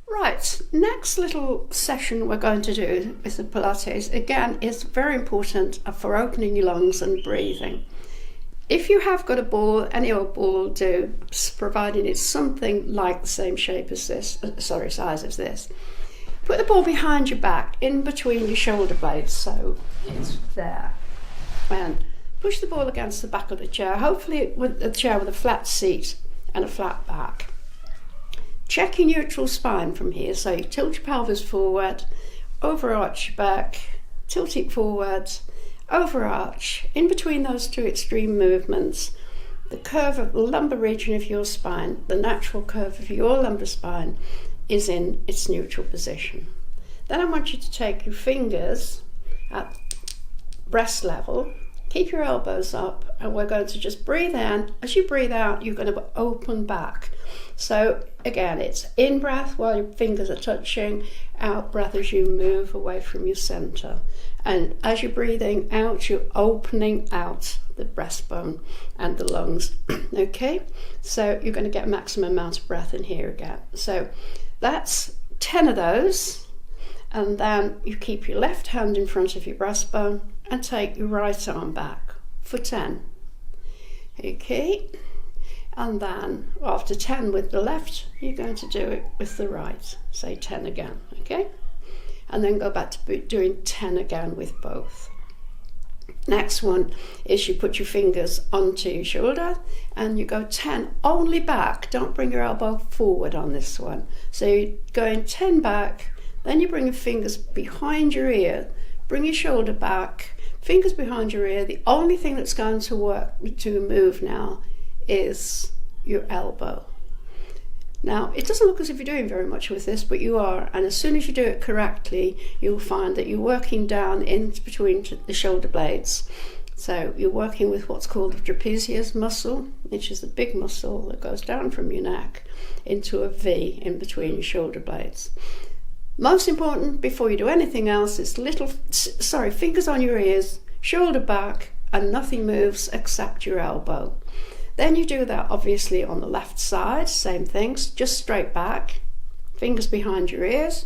Right, next little session we're going to do with the Pilates, again, is very important for opening your lungs and breathing. If you have got a ball, any old ball will do, providing it's something like the same shape as this, size as this. Put the ball behind your back, in between your shoulder blades, so it's there. And push the ball against the back of the chair, hopefully with a chair with a flat seat and a flat back. Check your neutral spine from here, so you tilt your pelvis forward, overarch your back, tilt it forward, overarch. In between those two extreme movements, the curve of the lumbar region of your spine, the natural curve of your lumbar spine, is in its neutral position. Then I want you to take your fingers at breast level, keep your elbows up, and we're going to just breathe in. As you breathe out, you're going to open back. So again, it's in breath while your fingers are touching, out breath as you move away from your center. And as you're breathing out, you're opening out the breastbone and the lungs. Okay, so you're going to get a maximum amount of breath in here again. So that's 10 of those, and then you keep your left hand in front of your breastbone and take your right arm back for 10. Okay, and then after 10 with the left, you're going to do it with the right, say 10 again, okay? And then go back to doing 10 again with both. Next one is you put your fingers onto your shoulder and you go 10 only back. Don't bring your elbow forward on this one. So you're going 10 back, then you bring your fingers behind your ear, bring your shoulder back, fingers behind your ear. The only thing that's going to work to move now is your elbow. Now, it doesn't look as if you're doing very much with this, but you are, and as soon as you do it correctly, you'll find that you're working down in between the shoulder blades. So you're working with what's called the trapezius muscle, which is the big muscle that goes down from your neck into a V in between your shoulder blades. Most important, before you do anything else, is fingers on your ears, shoulder back, and nothing moves except your elbow. Then you do that obviously on the left side, same things, just straight back, fingers behind your ears.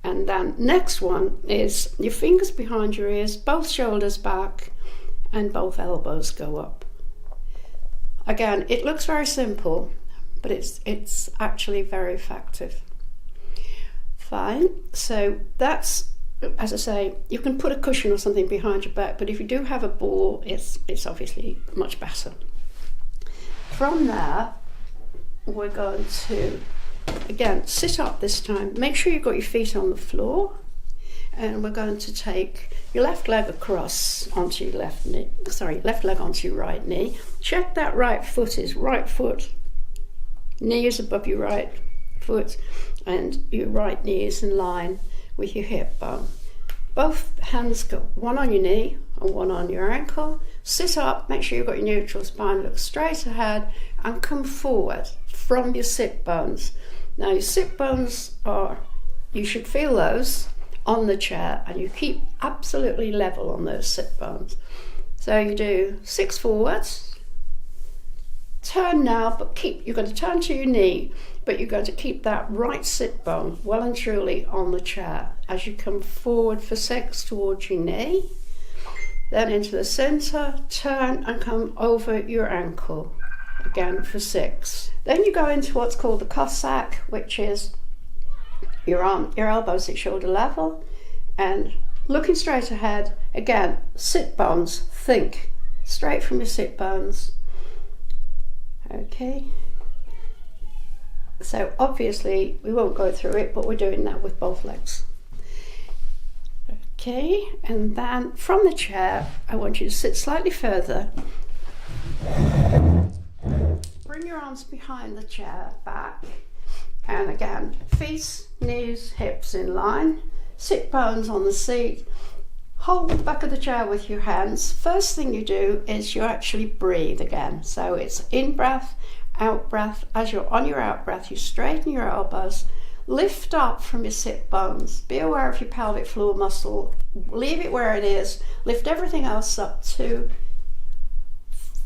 And then next one is your fingers behind your ears, both shoulders back, and both elbows go up. Again, it looks very simple, but it's actually very effective. Fine, so that's, as I say, you can put a cushion or something behind your back, but if you do have a ball, it's obviously much better. From there, we're going to, again, sit up this time. Make sure you've got your feet on the floor, and we're going to take your left leg across onto your left leg onto your right knee. Check that right foot is right foot, knee is above your right foot, and your right knee is in line with your hip bone. Both hands go, one on your knee and one on your ankle. Sit up, make sure you've got your neutral spine, look straight ahead, and come forward from your sit bones. Now your sit bones you should feel those on the chair, and you keep absolutely level on those sit bones. So you do 6 forwards, turn now, but you're going to turn to your knee, but you're going to keep that right sit bone well and truly on the chair as you come forward for 6 towards your knee, then into the center, turn and come over your ankle again for 6. Then you go into what's called the Cossack, which is your elbows at shoulder level and looking straight ahead. Again, sit bones, think straight from your sit bones. Okay, so obviously we won't go through it, but we're doing that with both legs. Okay, and then from the chair, I want you to sit slightly further. Bring your arms behind the chair, back, and again, feet, knees, hips in line, sit bones on the seat. Hold the back of the chair with your hands. First thing you do is you actually breathe again. So it's in breath, out breath. As you're on your out breath, you straighten your elbows, lift up from your sit bones. Be aware of your pelvic floor muscle. Leave it where it is. Lift everything else up to,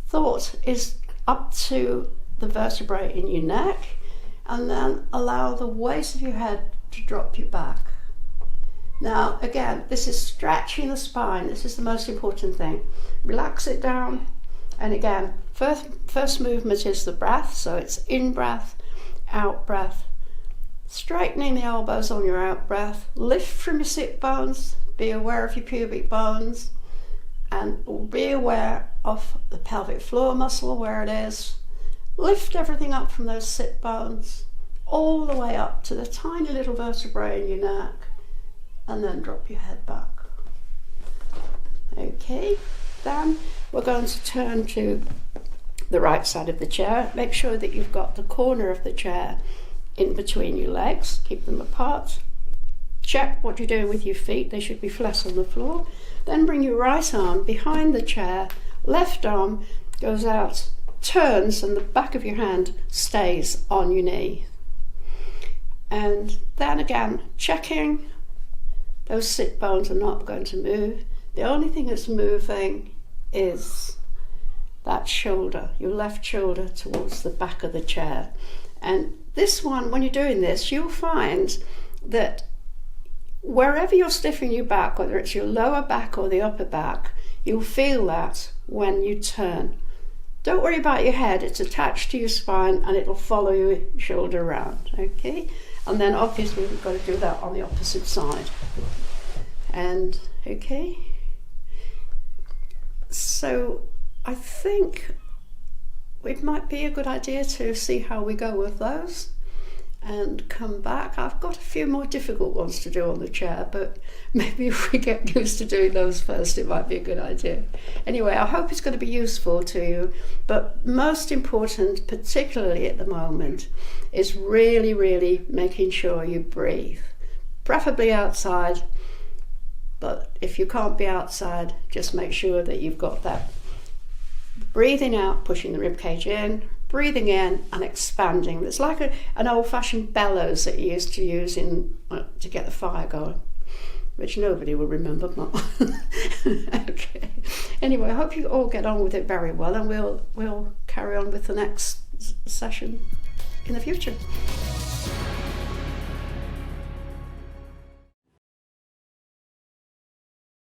thought is up to the vertebrae in your neck. and then allow the weight of your head to drop you back. Now again, this is stretching the spine. This is the most important thing. Relax it down, and again, first movement is the breath, so it's in breath, out breath. Straightening the elbows on your out breath, lift from your sit bones, be aware of your pubic bones, and be aware of the pelvic floor muscle where it is. Lift everything up from those sit bones, all the way up to the tiny little vertebrae in your neck, and then drop your head back. Okay, then we're going to turn to the right side of the chair. Make sure that you've got the corner of the chair in between your legs, keep them apart. Check what you're doing with your feet, they should be flat on the floor. Then bring your right arm behind the chair, left arm goes out, turns, and the back of your hand stays on your knee. And then again, checking those sit bones are not going to move. The only thing that's moving is that shoulder, your left shoulder towards the back of the chair. And this one, when you're doing this, you'll find that wherever you're stiffening your back, whether it's your lower back or the upper back, you'll feel that when you turn. Don't worry about your head, it's attached to your spine and it'll follow your shoulder around, okay? And then obviously we've got to do that on the opposite side. And okay, so I think it might be a good idea to see how we go with those and come back. I've got a few more difficult ones to do on the chair, but maybe if we get used to doing those first, it might be a good idea. Anyway, I hope it's going to be useful to you, but most important, particularly at the moment, is really making sure you breathe, preferably outside, but if you can't be outside, just make sure that you've got that breathing out, pushing the ribcage in, breathing in and expanding. It's like an old-fashioned bellows that you used to use to get the fire going, which nobody will remember. Okay. Anyway, I hope you all get on with it very well, and we'll carry on with the next session in the future.